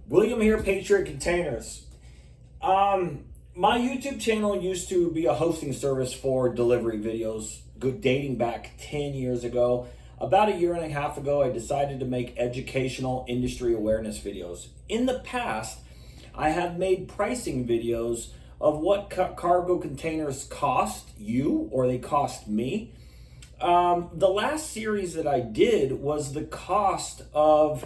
William here, Patriot Containers. My YouTube channel used to be a hosting service for delivery videos, dating back 10 years ago. About a year and a half ago, I decided to make educational industry awareness videos. In the past, I have made pricing videos of what cargo containers cost you or they cost me. The last series that I did was the cost of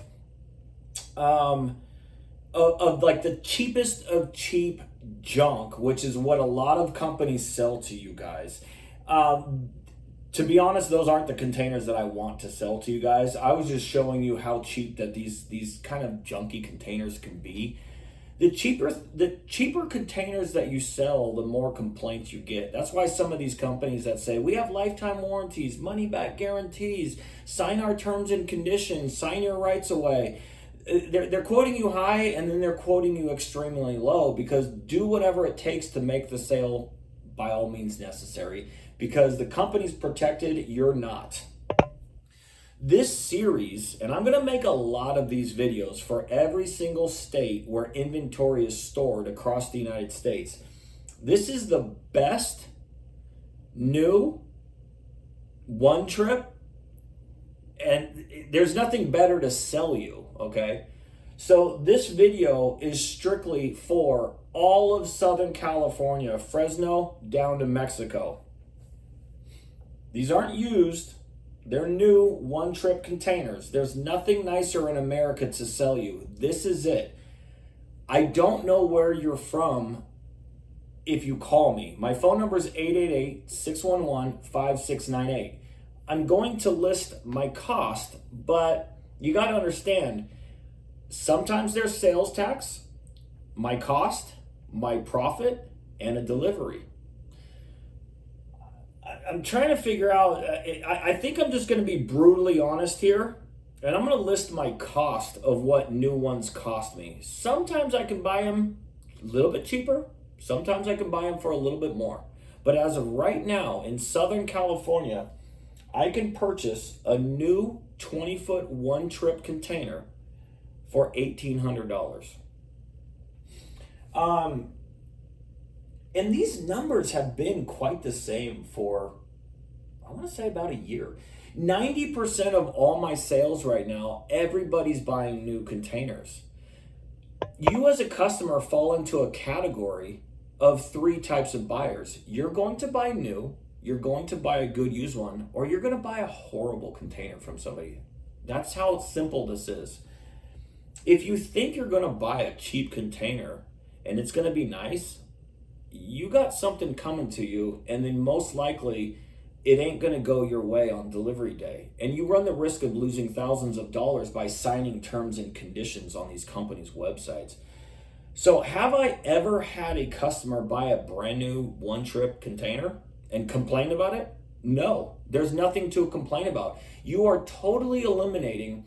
like the cheapest of cheap junk, which is what a lot of companies sell to you guys. To be honest, those aren't the containers that I want to sell to you guys. I was just showing you how cheap that these kind of junky containers can be. The cheaper containers that you sell, the more complaints you get. That's why some of these companies that say, we have lifetime warranties, money back guarantees, sign our terms and conditions, sign your rights away. They're quoting you high and then they're quoting you extremely low, because do whatever it takes to make the sale by all means necessary, because the company's protected, you're not. This series, and I'm going to make a lot of these videos for every single state where inventory is stored across the United States. This is the best new one trip, and there's nothing better to sell you, okay? So this video is strictly for all of Southern California, Fresno down to Mexico. These aren't used. They're new one-trip containers. There's nothing nicer in America to sell you. This is it. I don't know where you're from if you call me. My phone number is 888-611-5698. I'm going to list my cost, but you got to understand, sometimes there's sales tax, my cost, my profit, and a delivery. I'm trying to figure out, I think I'm just going to be brutally honest here, and I'm going to list my cost of what new ones cost me. Sometimes I can buy them a little bit cheaper. Sometimes I can buy them for a little bit more. But as of right now, in Southern California, I can purchase a new 20-foot one-trip container for $1,800. And these numbers have been quite the same for, I want to say, about a year. 90% of all my sales right now, everybody's buying new containers. You as a customer fall into a category of three types of buyers. You're going to buy new, you're going to buy a good used one, or you're going to buy a horrible container from somebody. That's how simple this is. If you think you're going to buy a cheap container and it's going to be nice, you got something coming to you, and then most likely it ain't going to go your way on delivery day. And you run the risk of losing thousands of dollars by signing terms and conditions on these companies' websites. So have I ever had a customer buy a brand new one-trip container and complain about it? No, there's nothing to complain about. You are totally eliminating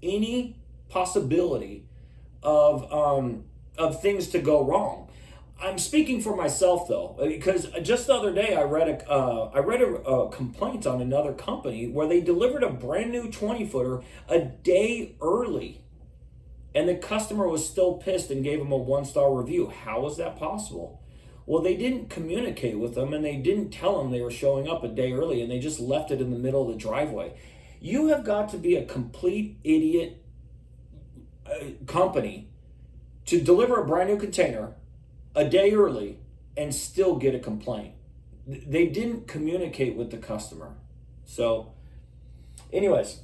any possibility of things to go wrong. I'm speaking for myself though, because just the other day I read a complaint on another company where they delivered a brand new 20-footer a day early, and the customer was still pissed and gave them a 1-star review. How was that possible? Well, they didn't communicate with them, and they didn't tell them they were showing up a day early, and they just left it in the middle of the driveway. You have got to be a complete idiot company to deliver a brand new container a day early and still get a complaint. They didn't communicate with the customer. So anyways,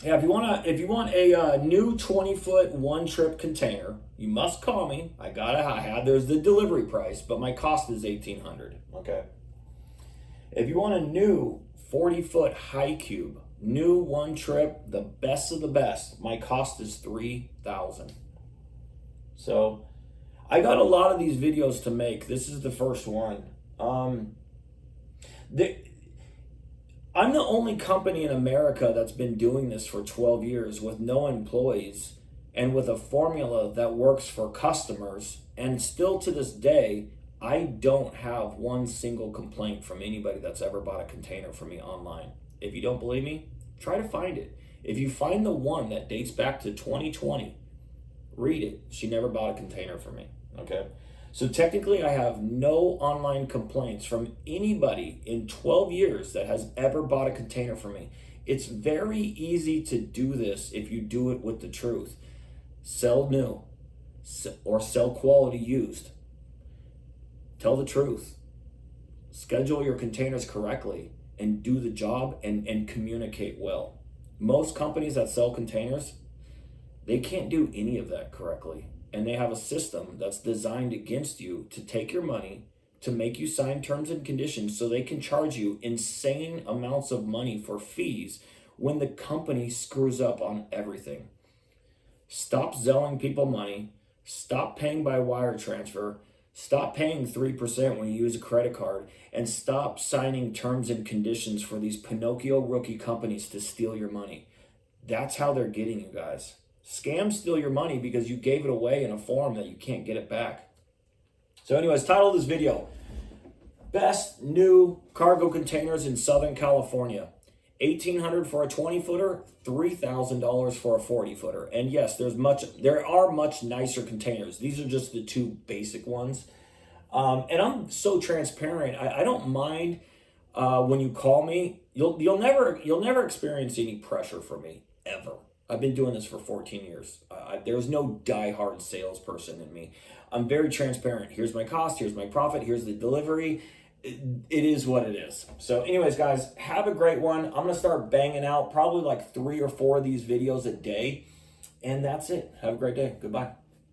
yeah, if you want a new 20-foot one-trip container, you must call me. There's the delivery price, but my cost is $1,800. Okay. If you want a new 40-foot high cube, new one trip, the best of the best, my cost is $3,000. So I got a lot of these videos to make. This is the first one. I'm the only company in America that's been doing this for 12 years with no employees and with a formula that works for customers. And still to this day, I don't have one single complaint from anybody that's ever bought a container from me online. If you don't believe me, try to find it. If you find the one that dates back to 2020, Read it. She never bought a container from me. Okay. So technically, I have no online complaints from anybody in 12 years that has ever bought a container from me. It's very easy to do this if you do it with the truth. Sell new or sell quality used. Tell the truth. Schedule your containers correctly and do the job and communicate well. Most companies that sell containers, they can't do any of that correctly. And they have a system that's designed against you to take your money, to make you sign terms and conditions so they can charge you insane amounts of money for fees when the company screws up on everything. Stop zelling people money. Stop paying by wire transfer. Stop paying 3% when you use a credit card. And stop signing terms and conditions for these Pinocchio rookie companies to steal your money. That's how they're getting you guys. Scams steal your money because you gave it away in a form that you can't get it back. So anyways, title of this video, Best New Cargo Containers in Southern California. $1,800 for a 20-footer, $3,000 for a 40-footer. And yes, there are much nicer containers. These are just the two basic ones. And I'm so transparent. I don't mind when you call me. You'll never experience any pressure from me ever. I've been doing this for 14 years. There's no diehard salesperson in me. I'm very transparent. Here's my cost. Here's my profit. Here's the delivery. It is what it is. So anyways, guys, have a great one. I'm going to start banging out probably like 3 or 4 of these videos a day. And that's it. Have a great day. Goodbye.